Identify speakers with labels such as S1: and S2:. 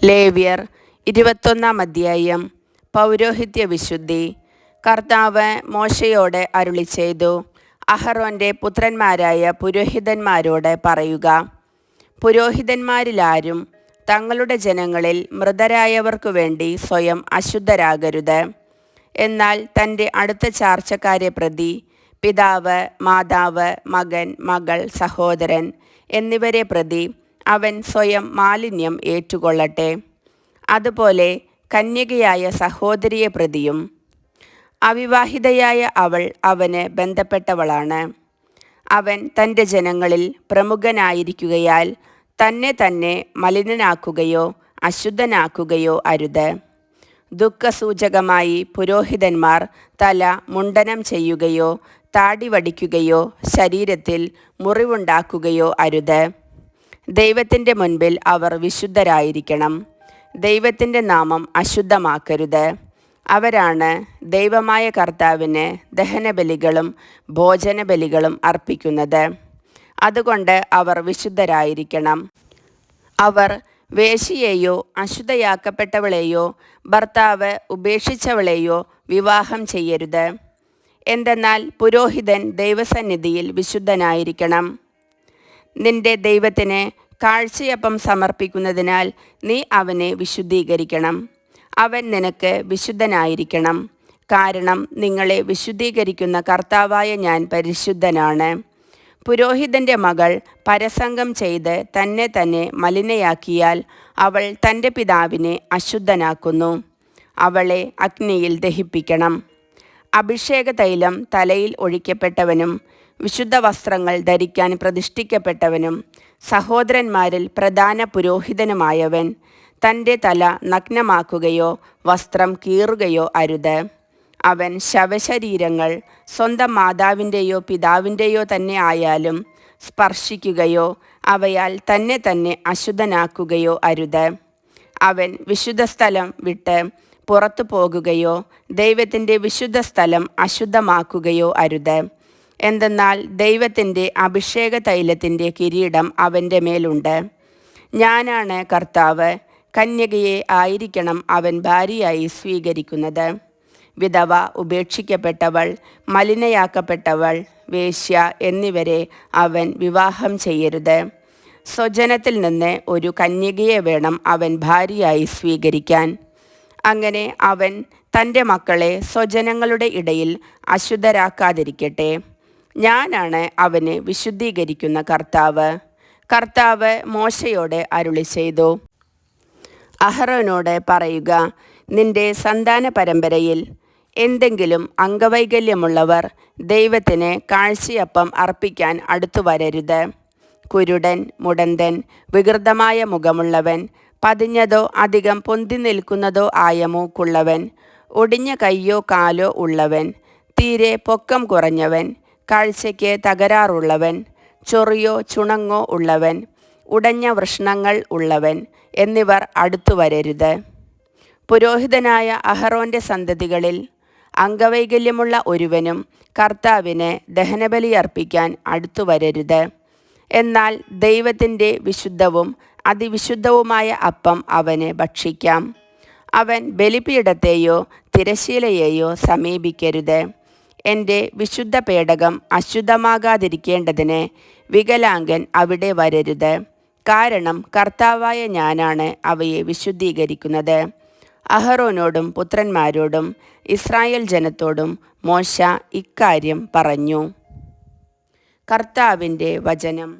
S1: ലേവ്യർ 21 പൗരോഹിത്യ വിശുദ്ധി. കർത്താവ് മോശയോട് അരുളിച്ചെയ്തു, അഹറോന്റെ പുത്രന്മാരായ പുരോഹിതന്മാരോട് പറയുക, പുരോഹിതന്മാരിലാരും തങ്ങളുടെ ജനങ്ങളിൽ മൃതരായവർക്കു വേണ്ടി സ്വയം അശുദ്ധരാകരുത്. എന്നാൽ തൻ്റെ അടുത്ത ചാർച്ചക്കാരെ പ്രതി പിതാവ്, മാതാവ്, മകൻ, മകൾ, സഹോദരൻ എന്നിവരെ പ്രതി അവൻ സ്വയം മാലിന്യം ഏറ്റുകൊള്ളട്ടെ. അതുപോലെ കന്യകയായ സഹോദരിയെ പ്രതിയും. അവിവാഹിതയായ അവൾ അവന് ബന്ധപ്പെട്ടവളാണ്. അവൻ തൻ്റെ ജനങ്ങളിൽ പ്രമുഖനായിരിക്കുകയാൽ തന്നെ മലിനനാക്കുകയോ അശുദ്ധനാക്കുകയോ അരുത്. ദുഃഖസൂചകമായി പുരോഹിതന്മാർ തല മുണ്ഡനം ചെയ്യുകയോ താടി വടിക്കുകയോ ശരീരത്തിൽ മുറിവുണ്ടാക്കുകയോ അരുത്. ദൈവത്തിൻ്റെ മുൻപിൽ അവർ വിശുദ്ധരായിരിക്കണം. ദൈവത്തിൻ്റെ നാമം അശുദ്ധമാക്കരുത്. അവരാണ് ദൈവമായ കർത്താവിന് ദഹനബലികളും ഭോജനബലികളും അർപ്പിക്കുന്നത്. അതുകൊണ്ട് അവർ വിശുദ്ധരായിരിക്കണം. അവർ വേശ്യയെയോ അശുദ്ധയാക്കപ്പെട്ടവളെയോ ഭർത്താവ് ഉപേക്ഷിച്ചവളെയോ വിവാഹം ചെയ്യരുത്. എന്തെന്നാൽ പുരോഹിതൻ ദൈവസന്നിധിയിൽ വിശുദ്ധനായിരിക്കണം. നിന്റെ ദൈവത്തിന് കാഴ്ചയപ്പം സമർപ്പിക്കുന്നതിനാൽ നീ അവനെ വിശുദ്ധീകരിക്കണം. അവൻ നിനക്ക് വിശുദ്ധനായിരിക്കണം. കാരണം നിങ്ങളെ വിശുദ്ധീകരിക്കുന്ന കർത്താവായ ഞാൻ പരിശുദ്ധനാണ്. പുരോഹിതൻ്റെ മകൾ പരസംഗം ചെയ്ത് തന്നെ മലിനയാക്കിയാൽ അവൾ തൻ്റെ പിതാവിനെ അശുദ്ധനാക്കുന്നു. അവളെ അഗ്നിയിൽ ദഹിപ്പിക്കണം. അഭിഷേക തൈലം തലയിൽ ഒഴിക്കപ്പെട്ടവനും വിശുദ്ധ വസ്ത്രങ്ങൾ ധരിക്കാൻ പ്രതിഷ്ഠിക്കപ്പെട്ടവനും സഹോദരന്മാരിൽ പ്രധാന പുരോഹിതനുമായവൻ തൻ്റെ തല നഗ്നമാക്കുകയോ വസ്ത്രം കീറുകയോ അരുത്. അവൻ ശവശരീരങ്ങൾ സ്വന്തം മാതാവിൻ്റെയോ പിതാവിൻ്റെയോ തന്നെ ആയാലും സ്പർശിക്കുകയോ അവയാൽ തന്നെ അശുദ്ധനാക്കുകയോ അരുത്. അവൻ വിശുദ്ധസ്ഥലം വിട്ട് പുറത്തു പോകുകയോ ദൈവത്തിൻ്റെ വിശുദ്ധ സ്ഥലം അശുദ്ധമാക്കുകയോ അരുത്. എന്തെന്നാൽ ദൈവത്തിൻ്റെ അഭിഷേക തൈലത്തിൻ്റെ കിരീടം അവൻ്റെ മേലുണ്ട്. ഞാനാണ് കർത്താവ്. കന്യകയെ ആയിരിക്കണം അവൻ ഭാര്യയായി സ്വീകരിക്കുന്നത്. വിധവ, ഉപേക്ഷിക്കപ്പെട്ടവൾ, മലിനയാക്കപ്പെട്ടവൾ, വേശ്യ എന്നിവരെ അവൻ വിവാഹം ചെയ്യരുത്. സ്വജനത്തിൽ നിന്ന് ഒരു കന്യകയെ വേണം അവൻ ഭാര്യയായി സ്വീകരിക്കാൻ. അങ്ങനെ അവൻ തൻ്റെ മക്കളെ സ്വജനങ്ങളുടെ ഇടയിൽ അശുദ്ധരാക്കാതിരിക്കട്ടെ. ഞാനാണ് അവനെ വിശുദ്ധീകരിക്കുന്ന കർത്താവ്. കർത്താവ് മോശയോട് അരുളിച്ചെയ്തു, അഹറോനോട് പറയുക, നിന്റെ സന്താന പരമ്പരയിൽ എന്തെങ്കിലും അംഗവൈകല്യമുള്ളവർ ദൈവത്തിന് കാഴ്ചയപ്പം അർപ്പിക്കാൻ അടുത്തു വരരുത്. കുരുടൻ, മുടന്തൻ, വികൃതമായ മുഖമുള്ളവൻ, പതിഞ്ഞതോ അധികം പൊന്തി നിൽക്കുന്നതോ ആയ മൂക്കുള്ളവൻ, ഒടിഞ്ഞ കയ്യോ കാലോ ഉള്ളവൻ, തീരെ പൊക്കം കുറഞ്ഞവൻ, കാഴ്ചയ്ക്ക് തകരാറുള്ളവൻ, ചൊറിയോ ചുണങ്ങോ ഉള്ളവൻ, ഉടഞ്ഞ വൃഷ്ണങ്ങൾ ഉള്ളവൻ എന്നിവർ അടുത്തു വരരുത്. പുരോഹിതനായ അഹറോന്റെ സന്തതികളിൽ അംഗവൈകല്യമുള്ള ഒരുവനും കർത്താവിന് ദഹനബലി അർപ്പിക്കാൻ അടുത്തു വരരുത്. എന്നാൽ ദൈവത്തിൻ്റെ വിശുദ്ധവും അതിവിശുദ്ധവുമായ അപ്പം അവന് ഭക്ഷിക്കാം. അവൻ ബലിപീഠത്തെയോ തിരശ്ശീലയെയോ സമീപിക്കരുത്. എൻ്റെ വിശുദ്ധ പേടകം അശുദ്ധമാകാതിരിക്കേണ്ടതിന് വികലാംഗൻ അവിടെ വരരുത്. കാരണം കർത്താവായ ഞാനാണ് അവയെ വിശുദ്ധീകരിക്കുന്നത്. അഹറോനോടും പുത്രന്മാരോടും ഇസ്രായേൽ ജനത്തോടും മോശ ഇക്കാര്യം പറഞ്ഞു. കർത്താവിൻ്റെ വചനം.